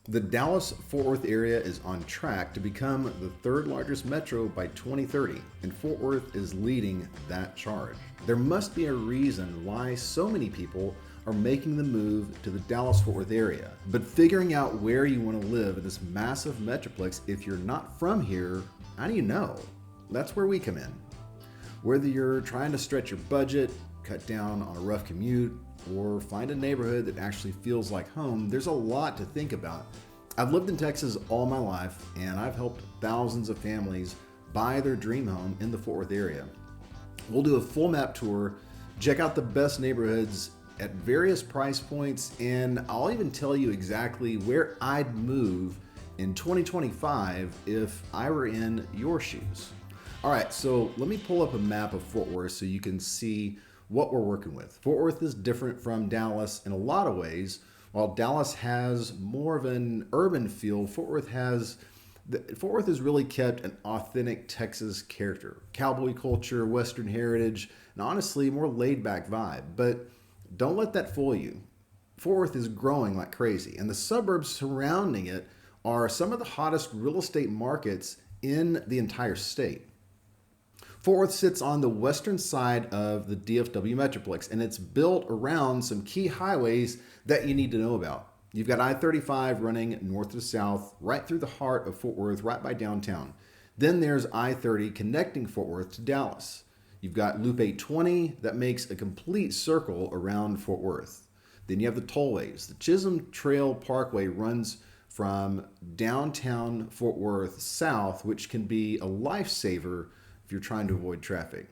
The Dallas-Fort Worth area is on track to become the third largest metro by 2030, and Fort Worth is leading that charge. There must be a reason why so many people are making the move to the Dallas-Fort Worth area. But figuring out where you want to live in this massive metroplex, if you're not from here, how do you know? That's where we come in. Whether you're trying to stretch your budget, cut down on a rough commute, or find a neighborhood that actually feels like home, there's a lot to think about. I've lived in Texas all my life, and I've helped thousands of families buy their dream home in the Fort Worth area. We'll do a full map tour, check out the best neighborhoods at various price points, and I'll even tell you exactly where I'd move in 2025 if I were in your shoes. All right, so let me pull up a map of Fort Worth so you can see what we're working with. Fort Worth is different from Dallas in a lot of ways. While Dallas has more of an urban feel, Fort Worth has really kept an authentic Texas character, cowboy culture, Western heritage, and honestly, more laid-back vibe. But don't let that fool you. Fort Worth is growing like crazy, and the suburbs surrounding it are some of the hottest real estate markets in the entire state. Fort Worth sits on the western side of the DFW Metroplex, and it's built around some key highways that you need to know about. You've got I-35 running north to south, right through the heart of Fort Worth, right by downtown. Then there's I-30 connecting Fort Worth to Dallas. You've got Loop 820 that makes a complete circle around Fort Worth. Then you have the tollways. The Chisholm Trail Parkway runs from downtown Fort Worth south, which can be a lifesaver if you're trying to avoid traffic.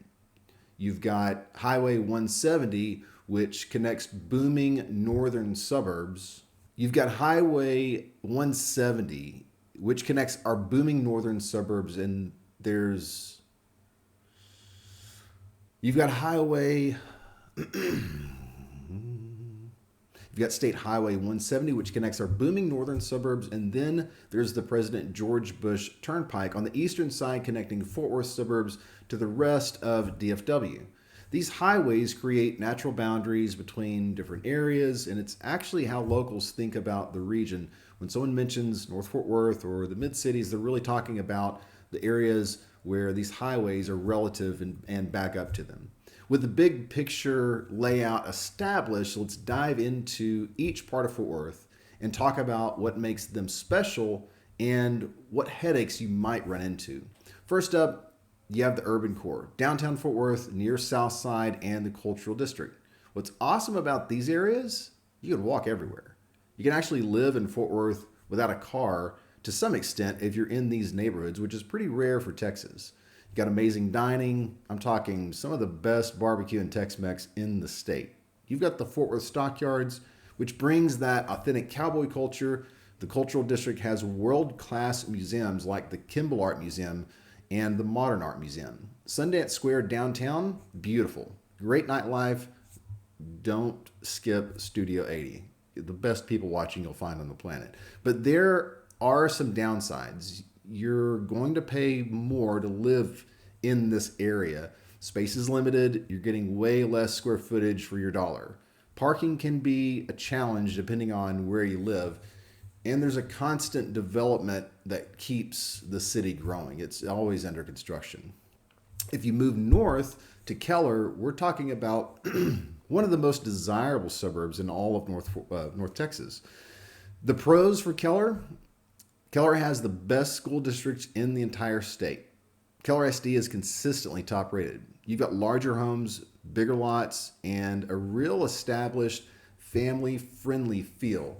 You've got Highway 170, which connects booming northern suburbs. You've got Highway 170, which connects our booming northern suburbs, and you've got You've got State Highway 170, which connects our booming northern suburbs, and then there's the President George Bush Turnpike on the eastern side connecting Fort Worth suburbs to the rest of DFW. These highways create natural boundaries between different areas, and it's actually how locals think about the region. When someone mentions North Fort Worth or the mid-cities, they're really talking about the areas where these highways are relative and back up to them. With the big picture layout established, let's dive into each part of Fort Worth and talk about what makes them special and what headaches you might run into. First up, you have the urban core, downtown Fort Worth, near South Side, and the Cultural District. What's awesome about these areas, you can walk everywhere. You can actually live in Fort Worth without a car to some extent if you're in these neighborhoods, which is pretty rare for Texas. You got amazing dining. I'm talking some of the best barbecue and Tex-Mex in the state. You've got the Fort Worth Stockyards, which brings that authentic cowboy culture. The Cultural District has world-class museums like the Kimball Art Museum and the Modern Art Museum. Sundance Square downtown, beautiful. Great nightlife. Don't skip Studio 80. The best people watching you'll find on the planet. But there are some downsides. You're going to pay more to live in this area. Space is limited. You're getting way less square footage for your dollar. Parking can be a challenge depending on where you live. And there's a constant development that keeps the city growing. It's always under construction. If you move north to Keller, we're talking about one of the most desirable suburbs in all of North Texas. The pros for Keller has the best school districts in the entire state. Keller SD is consistently top rated. You've got larger homes, bigger lots, and a real established family-friendly feel.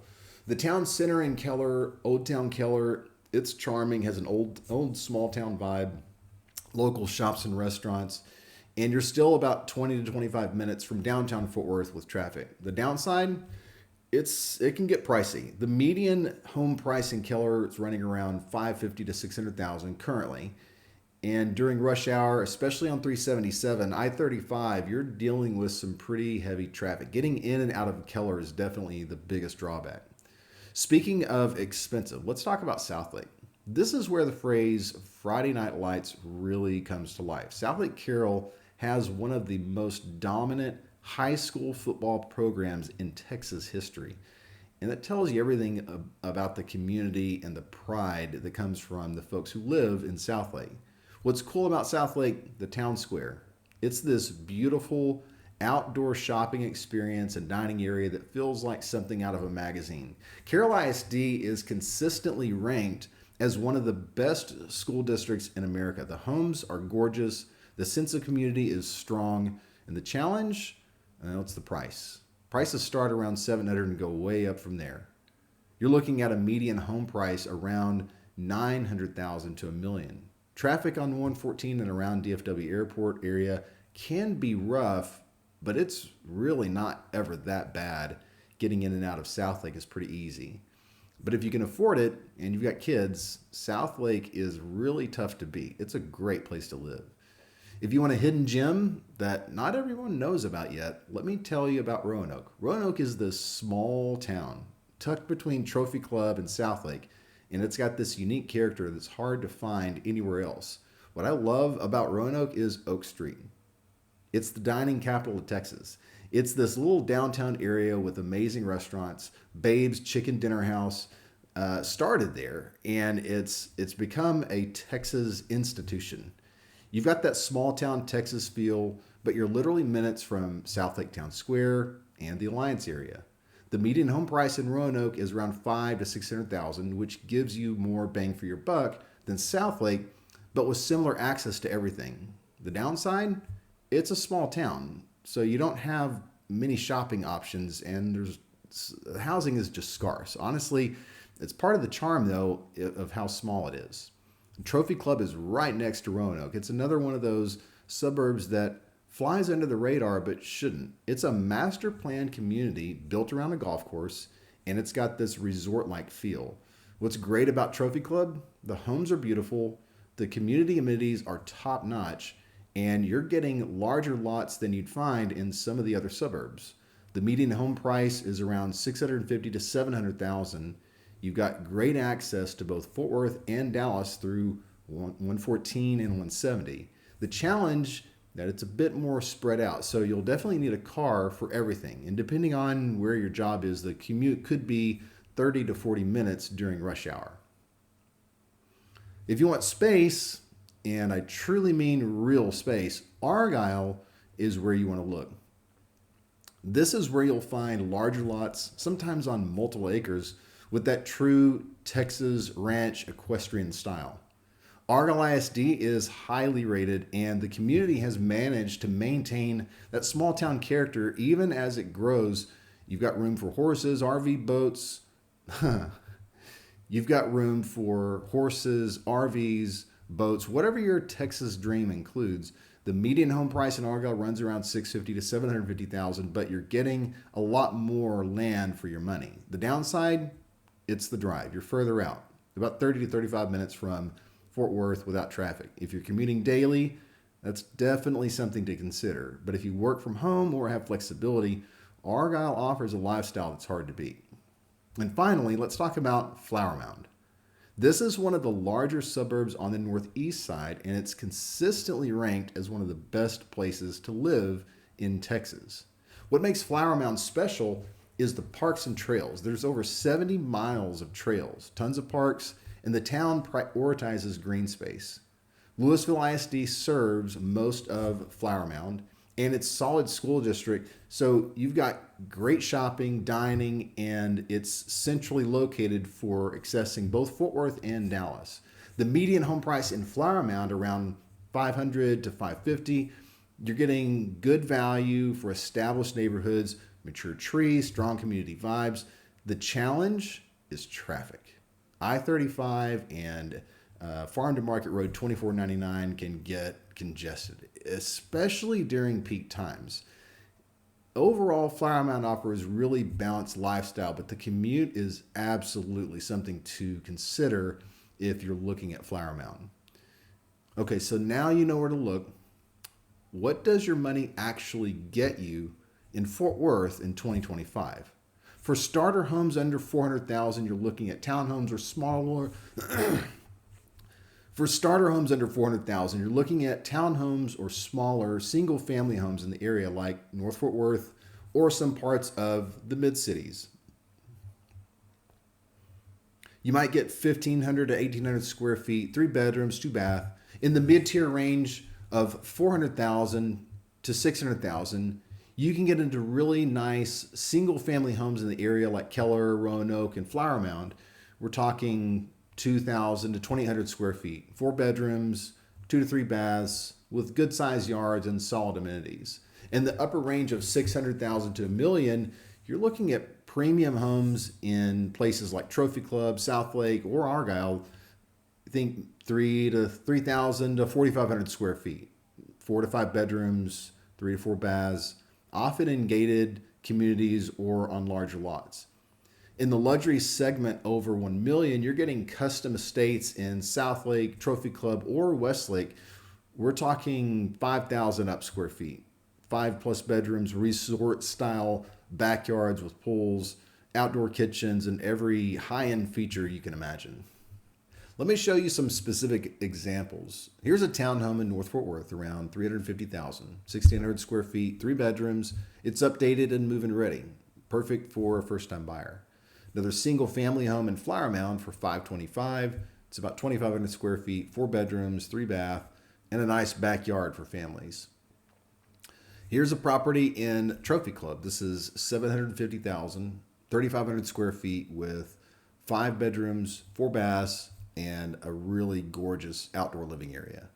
The town center in Keller, Old Town Keller, it's charming, has an old small town vibe, local shops and restaurants, and you're still about 20 to 25 minutes from downtown Fort Worth with traffic. The downside, it can get pricey. The median home price in Keller is running around $550,000 to $600,000 currently. And during rush hour, especially on 377, I-35, you're dealing with some pretty heavy traffic. Getting in and out of Keller is definitely the biggest drawback. Speaking of expensive, let's talk about Southlake. This is where the phrase Friday Night Lights really comes to life. Southlake Carroll has one of the most dominant high school football programs in Texas history. And that tells you everything about the community and the pride that comes from the folks who live in Southlake. What's cool about Southlake, the town square, it's this beautiful outdoor shopping experience and dining area that feels like something out of a magazine. Carroll ISD is consistently ranked as one of the best school districts in America. The homes are gorgeous, the sense of community is strong, and the challenge, it's the price. Prices start around $700 and go way up from there. You're looking at a median home price around $900,000 to $1 million. Traffic on 114 and around DFW Airport area can be rough, but it's really not ever that bad. Getting in and out of Southlake is pretty easy. But if you can afford it and you've got kids, Southlake is really tough to beat. It's a great place to live. If you want a hidden gem that not everyone knows about yet, let me tell you about Roanoke. Roanoke is this small town tucked between Trophy Club and Southlake, and it's got this unique character that's hard to find anywhere else. What I love about Roanoke is Oak Street. It's the dining capital of Texas. It's this little downtown area with amazing restaurants. Babe's Chicken Dinner House started there, and it's become a Texas institution. You've got that small town Texas feel, but you're literally minutes from Southlake Town Square and the Alliance area. The median home price in Roanoke is around $500,000 to $600,000, which gives you more bang for your buck than Southlake, but with similar access to everything. The downside, it's a small town, so you don't have many shopping options, and housing is just scarce. Honestly, it's part of the charm, though, of how small it is. Trophy Club is right next to Roanoke. It's another one of those suburbs that flies under the radar but shouldn't. It's a master planned community built around a golf course, and it's got this resort-like feel. What's great about Trophy Club? The homes are beautiful, the community amenities are top-notch, and you're getting larger lots than you'd find in some of the other suburbs. The median home price is around $650,000 to $700,000. You've got great access to both Fort Worth and Dallas through 114 and 170. The challenge that it's a bit more spread out, so you'll definitely need a car for everything. And depending on where your job is, the commute could be 30 to 40 minutes during rush hour. If you want space, and I truly mean real space, Argyle is where you want to look. This is where you'll find larger lots, sometimes on multiple acres, with that true Texas ranch equestrian style. Argyle ISD is highly rated, and the community has managed to maintain that small town character even as it grows. You've got room for horses, RV boats. You've got room for horses, RVs, boats, whatever your Texas dream includes. The median home price in Argyle runs around $650,000 to $750,000, but you're getting a lot more land for your money. The downside, it's the drive. You're further out, about 30 to 35 minutes from Fort Worth without traffic. If you're commuting daily, that's definitely something to consider. But if you work from home or have flexibility, Argyle offers a lifestyle that's hard to beat. And finally, let's talk about Flower Mound. This is one of the larger suburbs on the northeast side, and it's consistently ranked as one of the best places to live in Texas. What makes Flower Mound special is the parks and trails. There's over 70 miles of trails, tons of parks, and the town prioritizes green space. Louisville ISD serves most of Flower Mound, and it's solid school district, so you've got great shopping, dining, and it's centrally located for accessing both Fort Worth and Dallas. The median home price in Flower Mound around $500 to $550. You're getting good value for established neighborhoods, mature trees, strong community vibes. The challenge is traffic. I-35 and Farm to Market Road 2499 can get congested, especially during peak times. Overall, Flower Mound offers really balanced lifestyle, but the commute is absolutely something to consider if you're looking at Flower Mound. Okay, so now you know where to look. What does your money actually get you in Fort Worth in 2025? For starter homes under $400,000, you're looking at townhomes or smaller. For starter homes under $400,000, you're looking at townhomes or smaller single-family homes in the area like North Fort Worth or some parts of the mid-cities. You might get 1,500 to 1,800 square feet, 3 bedrooms, 2 bath. In the mid-tier range of 400,000 to 600,000, you can get into really nice single-family homes in the area like Keller, Roanoke, and Flower Mound. We're talking 2,000 to 2,800 square feet, 4 bedrooms, 2 to 3 baths, with good-sized yards and solid amenities. In the upper range of 600,000 to a million, you're looking at premium homes in places like Trophy Club, Southlake, or Argyle. Think 3,000 to 4,500 square feet, 4 to 5 bedrooms, 3 to 4 baths, often in gated communities or on larger lots. In the luxury segment over 1 million, you're getting custom estates in Southlake, Trophy Club, or Westlake. We're talking 5,000 up square feet, 5+ bedrooms, resort style backyards with pools, outdoor kitchens, and every high-end feature you can imagine. Let me show you some specific examples. Here's a townhome in North Fort Worth, around 350,000, 1,600 square feet, 3 bedrooms. It's updated and move-in ready, perfect for a first-time buyer. Another single-family home in Flower Mound for 525. It's about 2,500 square feet, 4 bedrooms, 3 bath, and a nice backyard for families. Here's a property in Trophy Club. This is 750,000, 3,500 square feet with 5 bedrooms, 4 baths, and a really gorgeous outdoor living area.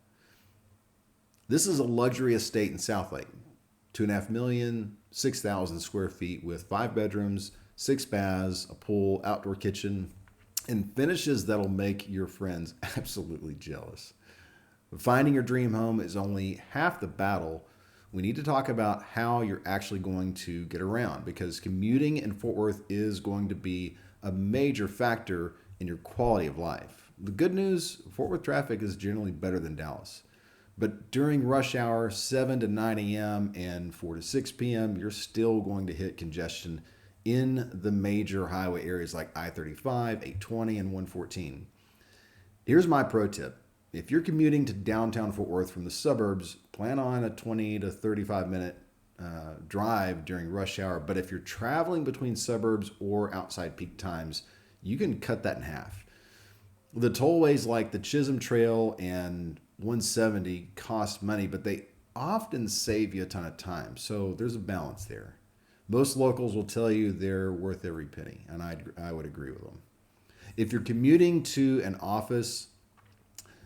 This is a luxury estate in Southlake, 2.5 million, 6,000 square feet with 5 bedrooms, 6 baths, a pool, outdoor kitchen, and finishes that'll make your friends absolutely jealous. Finding your dream home is only half the battle. We need to talk about how you're actually going to get around, because commuting in Fort Worth is going to be a major factor in your quality of life. The good news, Fort Worth traffic is generally better than Dallas. But during rush hour, 7 to 9 a.m. and 4 to 6 p.m., you're still going to hit congestion in the major highway areas like I-35, 820, and 114. Here's my pro tip. If you're commuting to downtown Fort Worth from the suburbs, plan on a 20 to 35 minute drive during rush hour. But if you're traveling between suburbs or outside peak times, you can cut that in half. The tollways like the Chisholm Trail and 170 cost money, but they often save you a ton of time. So there's a balance there. Most locals will tell you they're worth every penny, and I would agree with them. If you're commuting to an office,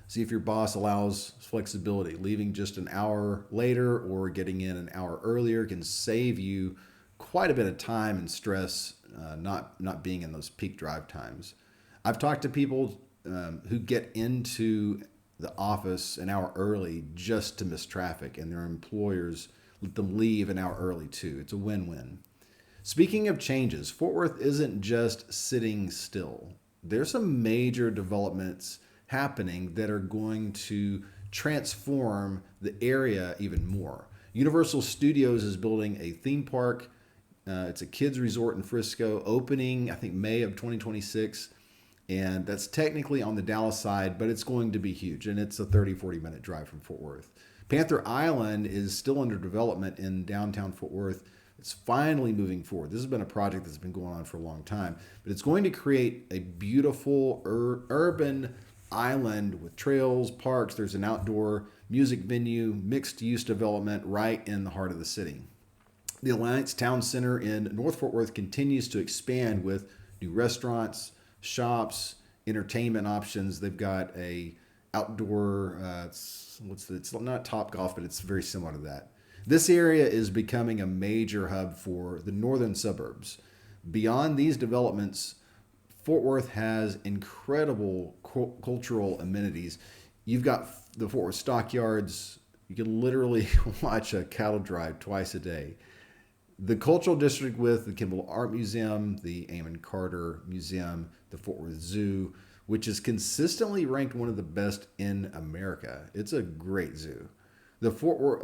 see if your boss allows flexibility. Leaving just an hour later or getting in an hour earlier can save you quite a bit of time and stress, not being in those peak drive times. I've talked to people who get into the office an hour early just to miss traffic, and their employers let them leave an hour early too. It's a win-win. Speaking of changes, Fort Worth isn't just sitting still. There's some major developments happening that are going to transform the area even more. Universal Studios is building a theme park. It's a kids resort in Frisco, opening I think May of 2026. And that's technically on the Dallas side, but it's going to be huge. And it's a 30-40 minute drive from Fort Worth. Panther Island is still under development in downtown Fort Worth. It's finally moving forward. This has been a project that's been going on for a long time, but it's going to create a beautiful urban island with trails, parks. There's an outdoor music venue, mixed use development right in the heart of the city. The Alliance Town Center in North Fort Worth continues to expand with new restaurants, shops, entertainment options. They've got a outdoor, it's not Top Golf, but it's very similar to that. This area is becoming a major hub for the northern suburbs. Beyond these developments, Fort Worth has incredible cultural amenities. You've got the Fort Worth Stockyards. You can literally watch a cattle drive twice a day. The Cultural District with the Kimball Art Museum, the Amon Carter Museum, the Fort Worth Zoo, which is consistently ranked one of the best in America. It's a great zoo. The Fort Worth,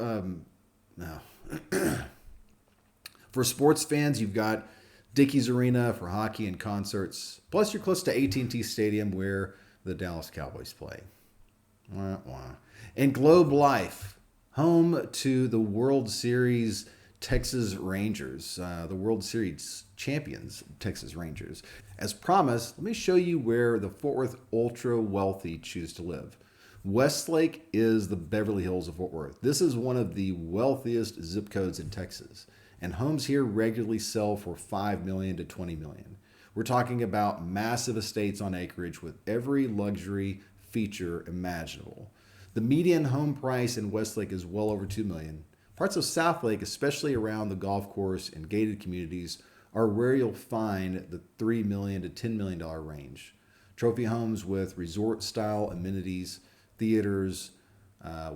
for sports fans, you've got Dickies Arena for hockey and concerts. Plus, you're close to AT&T Stadium where the Dallas Cowboys play. And Globe Life, home to the World Series Texas Rangers, the World Series champions, Texas Rangers. As promised, let me show you where the Fort Worth ultra wealthy choose to live. Westlake is the Beverly Hills of Fort Worth. This is one of the wealthiest zip codes in Texas, and homes here regularly sell for $5 million to $20 million. We're talking about massive estates on acreage with every luxury feature imaginable. The median home price in Westlake is well over $2 million. Parts of Southlake, especially around the golf course and gated communities, are where you'll find the $3 million to $10 million range. Trophy homes with resort-style amenities, theaters,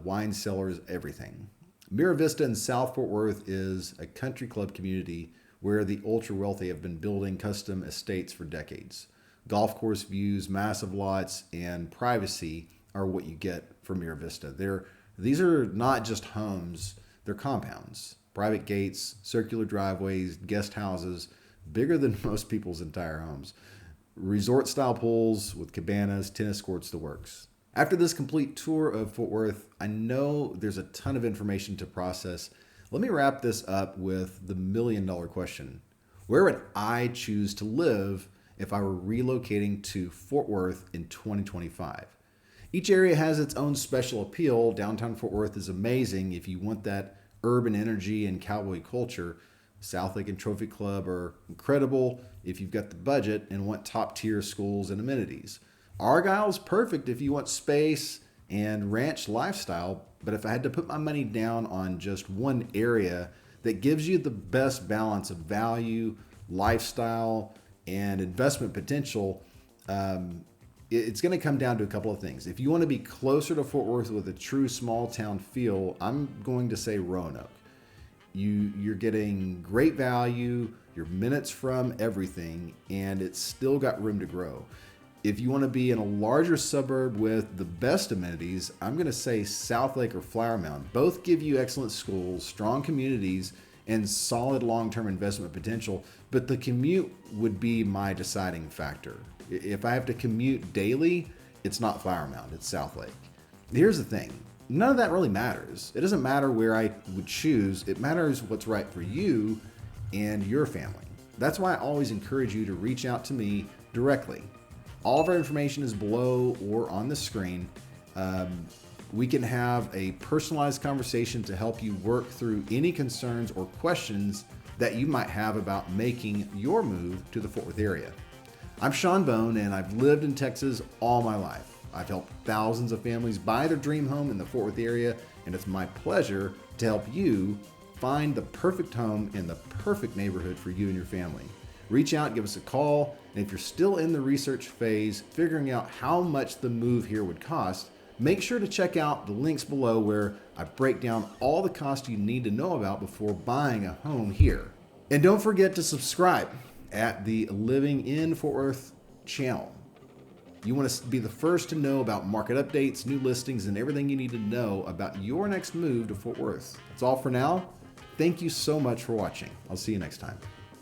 wine cellars, everything. Mira Vista in South Fort Worth is a country club community where the ultra-wealthy have been building custom estates for decades. Golf course views, massive lots, and privacy are what you get from Mira Vista. These are not just homes, they're compounds. Private gates, circular driveways, guest houses, bigger than most people's entire homes. Resort-style pools with cabanas, tennis courts, the works. After this complete tour of Fort Worth, I know there's a ton of information to process. Let me wrap this up with the million-dollar question. Where would I choose to live if I were relocating to Fort Worth in 2025? Each area has its own special appeal. Downtown Fort Worth is amazing if you want that urban energy and cowboy culture. Southlake and Trophy Club are incredible if you've got the budget and want top-tier schools and amenities. Argyle is perfect if you want space and ranch lifestyle, but if I had to put my money down on just one area that gives you the best balance of value, lifestyle, and investment potential, it's going to come down to a couple of things. If you want to be closer to Fort Worth with a true small town feel, I'm going to say Roanoke. You're getting great value, you're minutes from everything, and it's still got room to grow. If you want to be in a larger suburb with the best amenities, I'm going to say Southlake or Flower Mound. Both give you excellent schools, strong communities, and solid long-term investment potential, but the commute would be my deciding factor. If I have to commute daily, it's not Flower Mound, it's Southlake. Here's the thing, none of that really matters. It doesn't matter where I would choose, it matters what's right for you and your family. That's why I always encourage you to reach out to me directly. All of our information is below or on the screen. We can have a personalized conversation to help you work through any concerns or questions that you might have about making your move to the Fort Worth area. I'm Sean Bone, and I've lived in Texas all my life. I've helped thousands of families buy their dream home in the Fort Worth area, and it's my pleasure to help you find the perfect home in the perfect neighborhood for you and your family. Reach out, give us a call, and if you're still in the research phase, figuring out how much the move here would cost, make sure to check out the links below where I break down all the costs you need to know about before buying a home here. And don't forget to subscribe at the Living in Fort Worth channel. You want to be the first to know about market updates, new listings, and everything you need to know about your next move to Fort Worth. That's all for now. Thank you so much for watching. I'll see you next time.